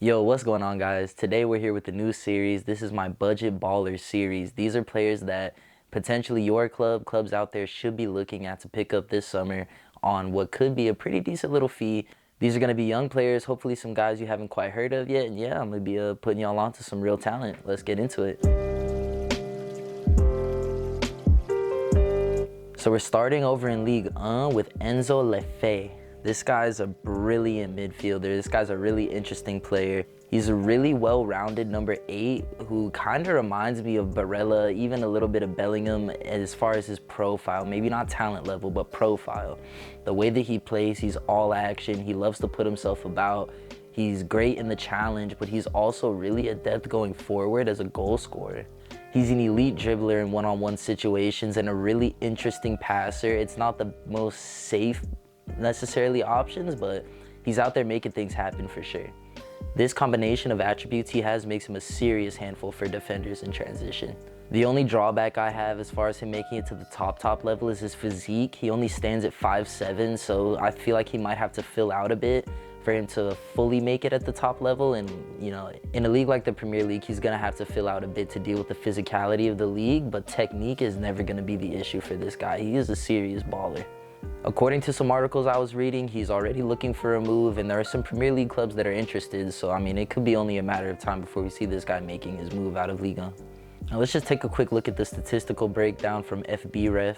Yo, what's going on, guys? Today we're here with a new series. This is my Budget Ballers series. These are players that potentially your clubs out there should be looking at to pick up this summer on what could be a pretty decent little fee. These are going to be young players, hopefully some guys you haven't quite heard of yet. And yeah, I'm going to be putting y'all on to some real talent. Let's get into it. So we're starting over in League 1 with Enzo Le Fee. This guy's a brilliant midfielder. This guy's a really interesting player. He's a really well-rounded number 8 who kind of reminds me of Barella, even a little bit of Bellingham as far as his profile. Maybe not talent level, but profile. The way that he plays, he's all action. He loves to put himself about. He's great in the challenge, but he's also really adept going forward as a goal scorer. He's an elite dribbler in one-on-one situations and a really interesting passer. It's not the most safe necessarily options, but he's out there making things happen for sure. This combination of attributes he has makes him a serious handful for defenders in transition. The only drawback I have as far as him making it to the top level is his physique. He only stands at 5'7", so I feel like he might have to fill out a bit for him to fully make it at the top level. And you know, in a league like the Premier League, he's gonna have to fill out a bit to deal with the physicality of the league, but technique is never gonna be the issue for this guy. He is a serious baller. According to some articles I was reading, he's already looking for a move, and there are some Premier League clubs that are interested, so I mean, it could be only a matter of time before we see this guy making his move out of Liga. Now let's just take a quick look at the statistical breakdown from FBref.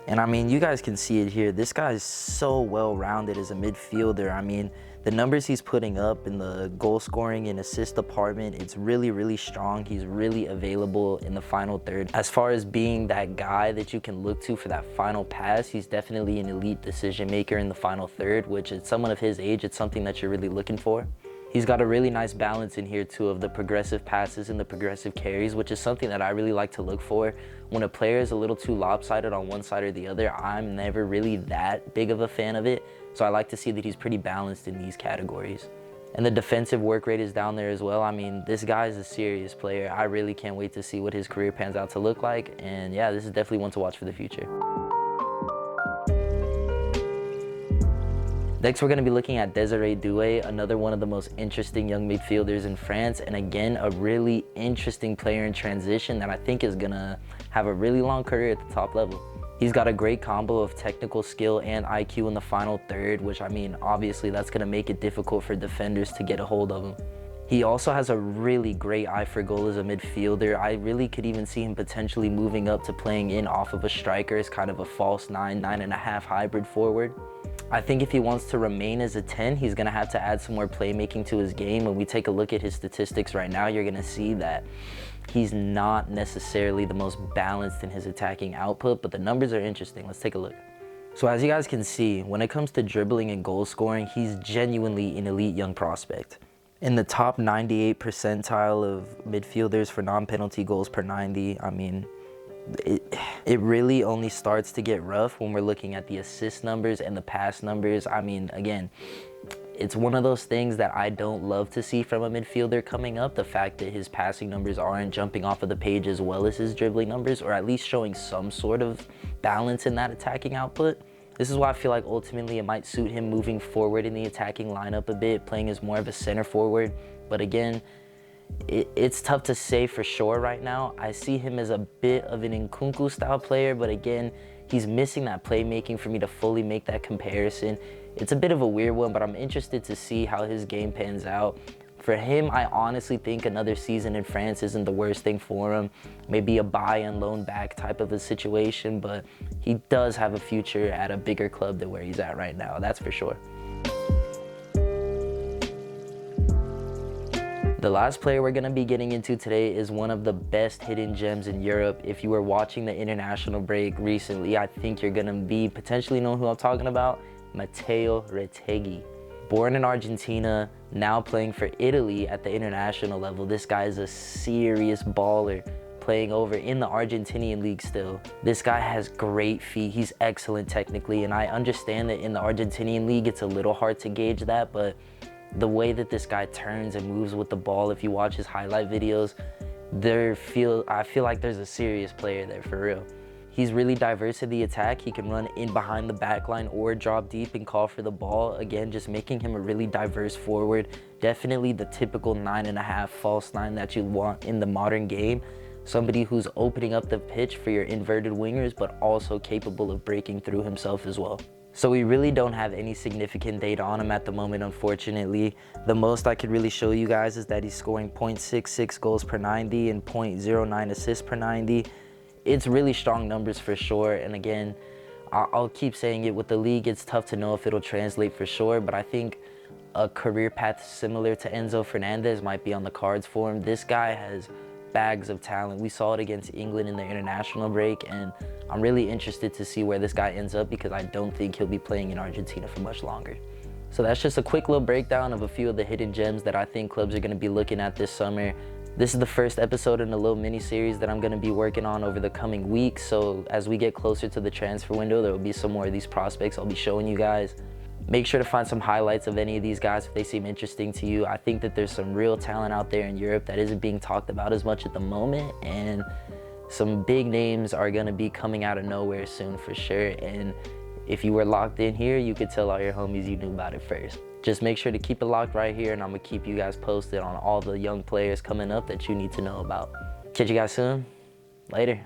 And I mean, you guys can see it here. This guy is so well-rounded as a midfielder. I mean, the numbers he's putting up in the goal scoring and assist department, it's really strong. He's really available in the final third. As far as being that guy that you can look to for that final pass, he's definitely an elite decision maker in the final third, which is someone of his age, it's something that you're really looking for. He's got a really nice balance in here too of the progressive passes and the progressive carries, which is something that I really like to look for. When a player is a little too lopsided on one side or the other, I'm never really that big of a fan of it. So I like to see that he's pretty balanced in these categories. And the defensive work rate is down there as well. I mean, this guy is a serious player. I really can't wait to see what his career pans out to look like. And yeah, this is definitely one to watch for the future. Next, we're going to be looking at Doue, another one of the most interesting young midfielders in France, and again, a really interesting player in transition that I think is going to have a really long career at the top level. He's got a great combo of technical skill and IQ in the final third, which I mean, obviously that's going to make it difficult for defenders to get a hold of him. He also has a really great eye for goal as a midfielder. I really could even see him potentially moving up to playing in off of a striker as kind of a false 9.5 hybrid forward. I think if he wants to remain as a 10, he's going to have to add some more playmaking to his game. When we take a look at his statistics right now, you're going to see that he's not necessarily the most balanced in his attacking output, but the numbers are interesting. Let's take a look. So as you guys can see, when it comes to dribbling and goal scoring, he's genuinely an elite young prospect. In the top 98 percentile of midfielders for non-penalty goals per 90, I mean, it really only starts to get rough when we're looking at the assist numbers and the pass numbers. I mean, again, it's one of those things that I don't love to see from a midfielder coming up, the fact that his passing numbers aren't jumping off of the page as well as his dribbling numbers, or at least showing some sort of balance in that attacking output. This is why I feel like ultimately it might suit him moving forward in the attacking lineup a bit, playing as more of a center forward. But again, it's tough to say for sure right now. I see him as a bit of an Nkunku style player, but again, he's missing that playmaking for me to fully make that comparison. It's a bit of a weird one, but I'm interested to see how his game pans out. For him, I honestly think another season in France isn't the worst thing for him. Maybe a buy and loan back type of a situation, but he does have a future at a bigger club than where he's at right now, that's for sure. The last player we're going to be getting into today is one of the best hidden gems in Europe. If you were watching the international break recently, I think you're going to be potentially know who I'm talking about, Mateo Retegui. Born in Argentina, now playing for Italy at the international level. This guy is a serious baller, playing over in the Argentinian league still. This guy has great feet. He's excellent technically, and I understand that in the Argentinian league, it's a little hard to gauge that, but the way that this guy turns and moves with the ball, if you watch his highlight videos, I feel like there's a serious player there for real. He's really diverse in the attack. He can run in behind the back line or drop deep and call for the ball. Again, just making him a really diverse forward. Definitely the typical 9.5 false 9 that you want in the modern game. Somebody who's opening up the pitch for your inverted wingers, but also capable of breaking through himself as well. So we really don't have any significant data on him at the moment, unfortunately. The most I could really show you guys is that he's scoring 0.66 goals per 90 and 0.09 assists per 90. It's really strong numbers for sure. And again, I'll keep saying it, with the league, it's tough to know if it'll translate for sure, but I think a career path similar to Enzo Fernandez might be on the cards for him. This guy has bags of talent. We saw it against England in the international break, and I'm really interested to see where this guy ends up because I don't think he'll be playing in Argentina for much longer. So that's just a quick little breakdown of a few of the hidden gems that I think clubs are going to be looking at this summer. This is the first episode in a little mini-series that I'm going to be working on over the coming weeks. So as we get closer to the transfer window, there will be some more of these prospects I'll be showing you guys. Make sure to find some highlights of any of these guys if they seem interesting to you. I think that there's some real talent out there in Europe that isn't being talked about as much at the moment, and some big names are going to be coming out of nowhere soon for sure. And if you were locked in here, you could tell all your homies you knew about it first. Just make sure to keep it locked right here, and I'm going to keep you guys posted on all the young players coming up that you need to know about. Catch you guys soon. Later.